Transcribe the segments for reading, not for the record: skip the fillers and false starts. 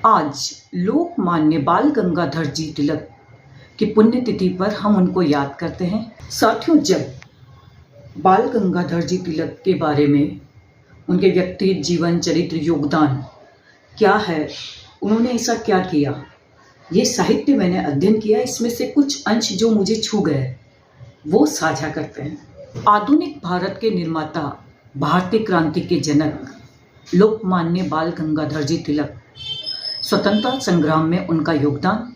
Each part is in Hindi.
आज लोकमान्य बाल गंगाधर जी तिलक की पुण्यतिथि पर हम उनको याद करते हैं। साथियों, जब बाल गंगाधर जी तिलक के बारे में, उनके व्यक्तिगत जीवन, चरित्र, योगदान क्या है, उन्होंने ऐसा क्या किया, ये साहित्य मैंने अध्ययन किया। इसमें से कुछ अंश जो मुझे छू गए वो साझा करते हैं। आधुनिक भारत के निर्माता, भारतीय क्रांति के जनक लोकमान्य बाल गंगाधर जी तिलक, स्वतंत्रता संग्राम में उनका योगदान,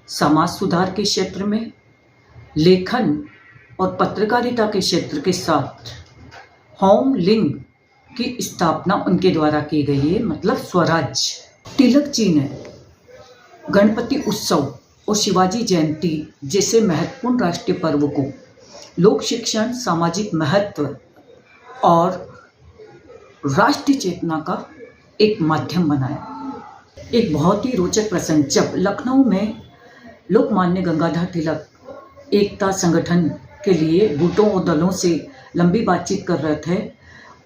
समाज सुधार के क्षेत्र में, लेखन और पत्रकारिता के क्षेत्र के साथ होम लिंग की स्थापना उनके द्वारा की गई है, मतलब स्वराज। तिलक जी ने गणपति उत्सव और शिवाजी जयंती जैसे महत्वपूर्ण राष्ट्रीय पर्व को लोक शिक्षण, सामाजिक महत्व और राष्ट्रीय चेतना का एक माध्यम बनाया। एक बहुत ही रोचक प्रसंग, जब लखनऊ में लोकमान्य गंगाधर तिलक एकता संगठन के लिए गुटों और दलों से लंबी बातचीत कर रहे थे,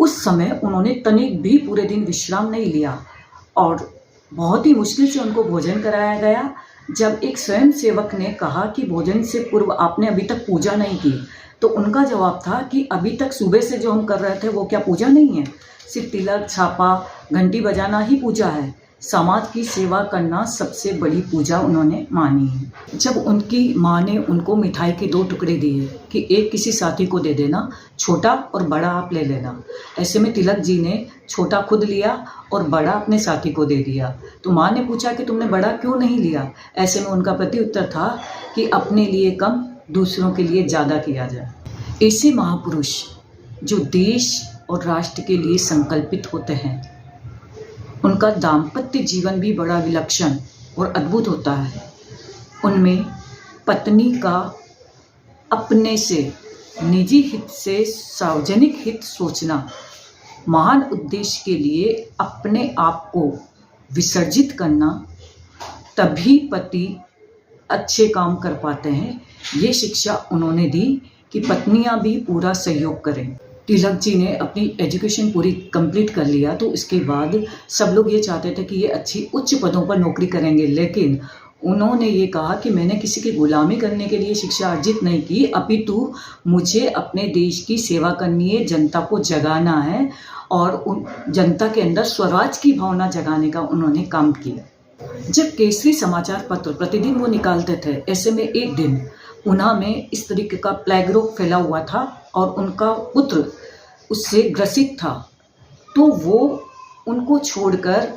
उस समय उन्होंने तनिक भी पूरे दिन विश्राम नहीं लिया और बहुत ही मुश्किल से उनको भोजन कराया गया। जब एक स्वयं सेवक ने कहा कि भोजन से पूर्व आपने अभी तक पूजा नहीं की, तो उनका जवाब था कि अभी तक सुबह से जो हम कर रहे थे वो क्या पूजा नहीं है? सिर्फ तिलक, छापा, घंटी बजाना ही पूजा है। समाज की सेवा करना सबसे बड़ी पूजा उन्होंने मानी है। जब उनकी माँ ने उनको मिठाई के 2 टुकड़े दिए कि एक किसी साथी को दे देना, छोटा और बड़ा आप ले लेना, ऐसे में तिलक जी ने छोटा खुद लिया और बड़ा अपने साथी को दे दिया। तो माँ ने पूछा कि तुमने बड़ा क्यों नहीं लिया? ऐसे में उनका प्रत्युत्तर था कि अपने लिए कम, दूसरों के लिए ज़्यादा किया जाए। ऐसे महापुरुष जो देश और राष्ट्र के लिए संकल्पित होते हैं, उनका दाम्पत्य जीवन भी बड़ा विलक्षण और अद्भुत होता है। उनमें पत्नी का अपने से निजी हित से सार्वजनिक हित सोचना, महान उद्देश्य के लिए अपने आप को विसर्जित करना, तभी पति अच्छे काम कर पाते हैं। ये शिक्षा उन्होंने दी कि पत्नियां भी पूरा सहयोग करें। तिलक जी ने अपनी एजुकेशन पूरी कंप्लीट कर लिया, तो इसके बाद सब लोग ये चाहते थे कि ये अच्छी उच्च पदों पर नौकरी करेंगे, लेकिन उन्होंने ये कहा कि मैंने किसी की गुलामी करने के लिए शिक्षा अर्जित नहीं की, अपितु मुझे अपने देश की सेवा करनी है, जनता को जगाना है और उन जनता के अंदर स्वराज की भावना जगाने का उन्होंने काम किया। जब केसरी समाचार पत्र प्रतिदिन वो निकालते थे, ऐसे में एक दिन ऊना में इस तरीके का प्लेग रोग फैला हुआ था और उनका पुत्र उससे ग्रसित था, तो वो उनको छोड़कर